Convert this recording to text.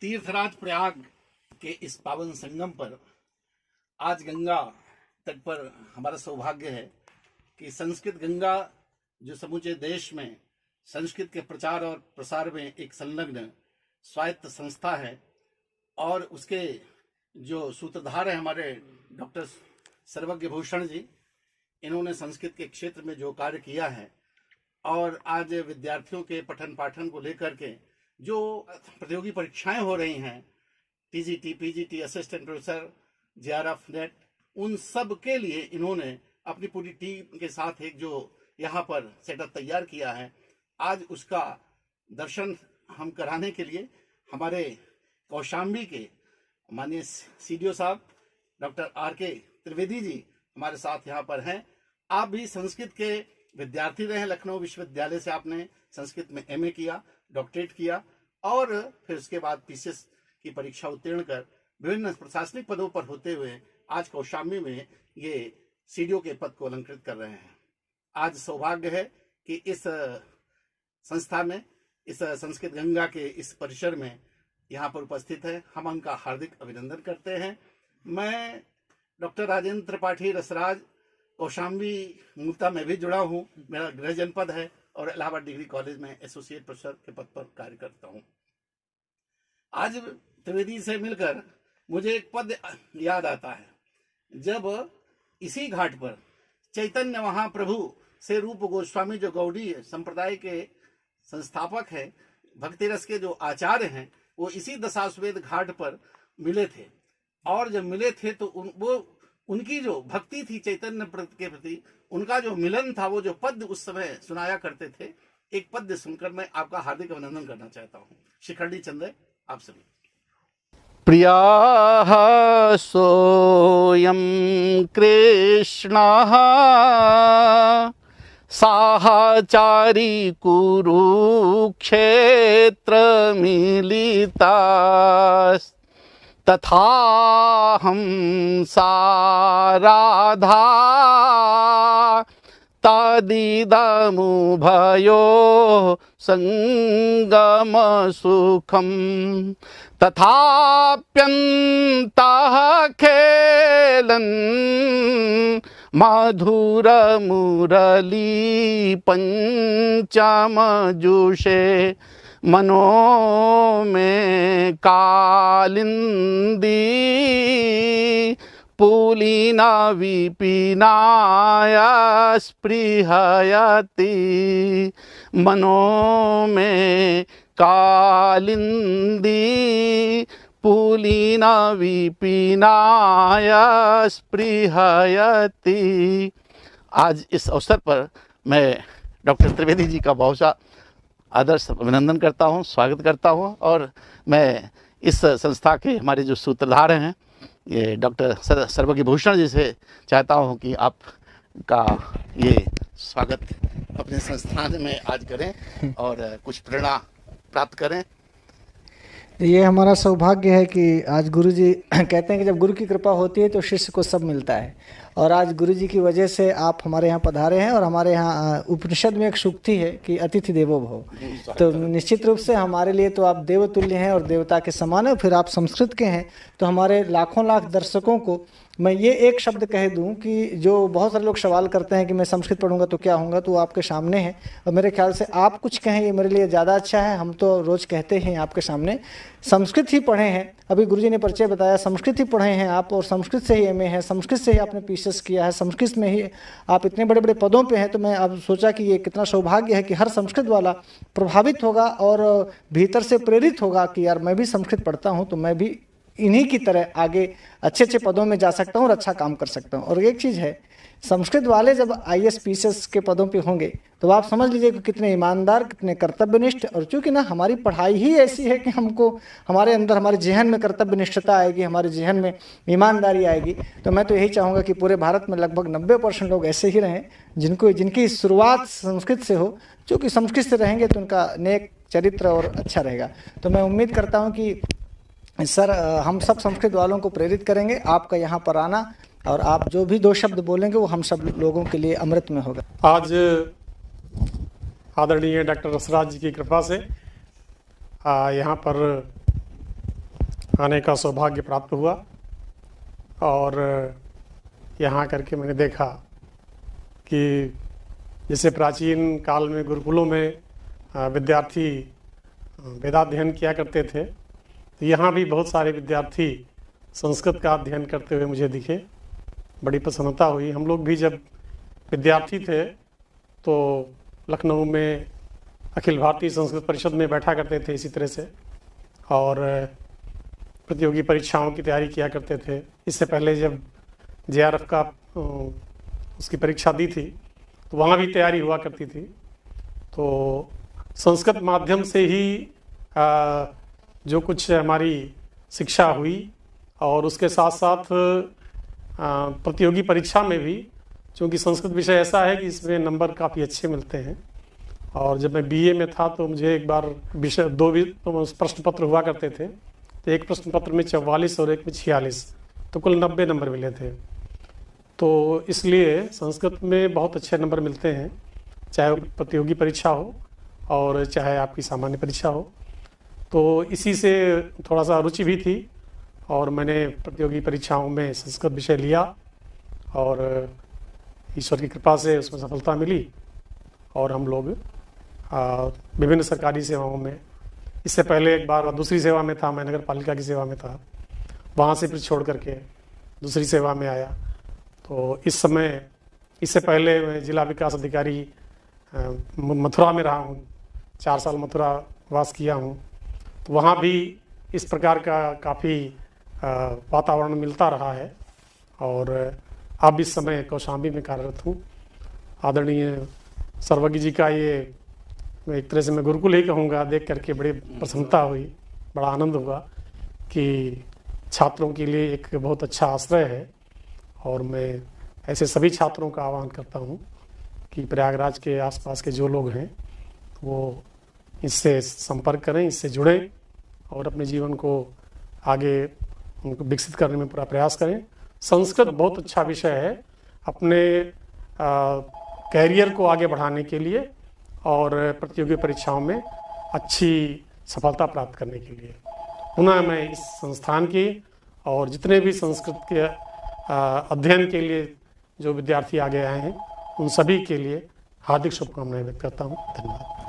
तीर्थराज प्रयाग के इस पावन संगम पर आज गंगा तट पर हमारा सौभाग्य है कि संस्कृत गंगा जो समूचे देश में संस्कृत के प्रचार और प्रसार में एक संलग्न स्वायत्त संस्था है और उसके जो सूत्रधार है हमारे डॉक्टर सर्वज्ञ भूषण जी, इन्होंने संस्कृत के क्षेत्र में जो कार्य किया है और आज विद्यार्थियों के पठन पाठन को लेकर के जो प्रतियोगी परीक्षाएं हो रही हैं, TGT, PGT, assistant professor, JRF, net, उन सब के लिए इन्होंने अपनी पूरी टीम के साथ एक जो यहाँ पर सेटअप तैयार किया है, आज उसका दर्शन हम कराने के लिए हमारे कौशाम्बी के माननीय सीडीओ साहब डॉक्टर आर.के. त्रिवेदी जी हमारे साथ यहाँ पर हैं। आप भी संस्कृत के विद्यार्थी रहे, लखनऊ विश्वविद्यालय से आपने संस्कृत में एमए किया, डॉक्टरेट किया और फिर उसके बाद पीसीएस की परीक्षा उत्तीर्ण कर विभिन्न प्रशासनिक पदों पर होते हुए आज कौशाम्बी में ये सीडीओ के पद को अलंकृत कर रहे हैं। आज सौभाग्य है कि इस संस्था में, इस संस्कृत गंगा के इस परिसर में यहाँ पर उपस्थित है। हम उनका हार्दिक अभिनंदन करते हैं। मैं डॉक्टर राजेंद्र त्रिपाठी रसराज कौशाम्बी मूलतः में भी जुड़ा हूँ, मेरा गृह जनपद है और इलाहाबाद डिग्री कॉलेज में एसोसिएट प्रोफेसर के पद पर कार्य करता हूँ। आज त्रिवेदी से मिलकर मुझे एक पद याद आता है, जब इसी घाट पर चैतन्य महाप्रभु से रूप गोस्वामी जो गौड़ीय संप्रदाय के संस्थापक हैं, भक्ति रस के जो आचार्य हैं, वो इसी दशाश्वमेध घाट पर मिले थे और जब मिले थे तो उनकी जो भक्ति थी चैतन्य के प्रति, उनका जो मिलन था, वो जो पद्य उस समय सुनाया करते थे, एक पद्य सुनकर मैं आपका हार्दिक अभिनंदन करना चाहता हूँ। शिखंडी चंद्र आप सभी। प्रियाः सोऽयं कृष्णः साहाचारी कुरुक्षेत्रमिलितास् तथाहं साराधा तदिदमुभयो संगमसुखं तथाप्यन्तः खेलन् मधुरमुरली पंचमजुषे मनो में कालिंदी पुलिना विपिनाय स्पृहयति मनो में कालिंदी पुलिना विपिनाय स्पृहयति। आज इस अवसर पर मैं डॉक्टर त्रिवेदी जी का बहुत सा आदर्श अभिनंदन करता हूं, स्वागत करता हूं और मैं इस संस्था के हमारे जो सूत्रधार हैं ये डॉक्टर सर्वज्ञ भूषण जी से चाहता हूं कि आपका ये स्वागत अपने संस्थान में आज करें और कुछ प्रेरणा प्राप्त करें। ये हमारा सौभाग्य है कि आज गुरु जी कहते हैं कि जब गुरु की कृपा होती है तो शिष्य को सब मिलता है, और आज गुरु जी की वजह से आप हमारे यहाँ पधारे हैं। और हमारे यहाँ उपनिषद में एक सूक्ति है कि अतिथि देवो भव, तो निश्चित रूप से हमारे लिए तो आप देवतुल्य हैं और देवता के समान है। फिर आप संस्कृत के हैं तो हमारे लाखों लाख दर्शकों को मैं ये एक शब्द कह दूं कि जो बहुत सारे लोग सवाल करते हैं कि मैं संस्कृत पढ़ूंगा तो क्या होगा, तो आपके सामने है और मेरे ख्याल से आप कुछ कहें ये मेरे लिए ज़्यादा अच्छा है। हम तो रोज़ कहते हैं आपके सामने संस्कृत ही पढ़े हैं, अभी गुरुजी ने परिचय बताया, संस्कृत ही पढ़े हैं आप और संस्कृत से ही एमए है, संस्कृत से ही आपने पीसीएस किया है, संस्कृत में ही आप इतने बड़े बड़े पदों पे हैं। तो मैं अब सोचा कि ये कितना सौभाग्य है कि हर संस्कृत वाला प्रभावित होगा और भीतर से प्रेरित होगा कि यार मैं भी संस्कृत पढ़ता हूँ तो मैं भी इन्हीं की तरह आगे अच्छे अच्छे पदों में जा सकता हूँ और अच्छा काम कर सकता हूँ। और एक चीज़ है, संस्कृत वाले जब आईएएस पीसीएस के पदों पे होंगे तो आप समझ लीजिए कि कितने ईमानदार, कितने कर्तव्यनिष्ठ। और चूंकि ना हमारी पढ़ाई ही ऐसी है कि हमको हमारे अंदर, हमारे जहन में कर्तव्यनिष्ठता आएगी, हमारे जहन में ईमानदारी आएगी। तो मैं तो यही चाहूँगा कि पूरे भारत में लगभग 90% लोग ऐसे ही रहें जिनकी शुरुआत संस्कृत से हो। चूँकि संस्कृत से रहेंगे तो उनका नेक चरित्र और अच्छा रहेगा। तो मैं उम्मीद करता हूँ कि सर हम सब संस्कृत वालों को प्रेरित करेंगे आपका यहाँ पर आना, और आप जो भी दो शब्द बोलेंगे वो हम सब लोगों के लिए अमृत में होगा। आज आदरणीय डॉक्टर रसराज जी की कृपा से यहाँ पर आने का सौभाग्य प्राप्त हुआ और यहाँ करके मैंने देखा कि जैसे प्राचीन काल में गुरुकुलों में विद्यार्थी वेदाध्ययन किया करते थे, तो यहाँ भी बहुत सारे विद्यार्थी संस्कृत का अध्ययन करते हुए मुझे दिखे। बड़ी प्रसन्नता हुई। हम लोग भी जब विद्यार्थी थे तो लखनऊ में अखिल भारतीय संस्कृत परिषद में बैठा करते थे इसी तरह से, और प्रतियोगी परीक्षाओं की तैयारी किया करते थे। इससे पहले जब JRF का उसकी परीक्षा दी थी तो वहाँ भी तैयारी हुआ करती थी। तो संस्कृत माध्यम से ही जो कुछ हमारी शिक्षा हुई, और उसके साथ साथ प्रतियोगी परीक्षा में भी, क्योंकि संस्कृत विषय ऐसा है कि इसमें नंबर काफ़ी अच्छे मिलते हैं। और जब मैं BA में था तो मुझे एक बार विषय 2 प्रश्न पत्र हुआ करते थे, तो एक प्रश्न पत्र में 44 और एक में 46, तो कुल 90 नंबर मिले थे। तो इसलिए संस्कृत में बहुत अच्छे नंबर मिलते हैं, चाहे प्रतियोगी परीक्षा हो और चाहे आपकी सामान्य परीक्षा हो। तो इसी से थोड़ा सा रुचि भी थी और मैंने प्रतियोगी परीक्षाओं में संस्कृत विषय लिया और ईश्वर की कृपा से उसमें सफलता मिली। और हम लोग विभिन्न सरकारी सेवाओं में, इससे पहले एक बार दूसरी सेवा में था, मैं नगर पालिका की सेवा में था, वहाँ से फिर छोड़ करके दूसरी सेवा में आया। तो इस समय, इससे पहले मैं जिला विकास अधिकारी मथुरा में रहा हूँ, 4 साल मथुरा वास किया हूँ। तो वहाँ भी इस प्रकार का काफ़ी वातावरण मिलता रहा है। और अब इस समय कौशाम्बी में कार्यरत हूँ। आदरणीय सर्वज्ञ जी का ये एक तरह से मैं गुरुकुल ही कहूँगा, देख करके बड़ी प्रसन्नता हुई, बड़ा आनंद हुआ कि छात्रों के लिए एक बहुत अच्छा आश्रय है। और मैं ऐसे सभी छात्रों का आह्वान करता हूँ कि प्रयागराज के आसपास के जो लोग हैं वो इससे संपर्क करें, इससे जुड़ें और अपने जीवन को आगे उनको विकसित करने में पूरा प्रयास करें। संस्कृत बहुत अच्छा विषय है अपने कैरियर को आगे बढ़ाने के लिए और प्रतियोगी परीक्षाओं में अच्छी सफलता प्राप्त करने के लिए। पुनः मैं इस संस्थान की और जितने भी संस्कृत के अध्ययन के लिए जो विद्यार्थी आगे आए हैं उन सभी के लिए हार्दिक शुभकामनाएं व्यक्त करता हूँ। धन्यवाद।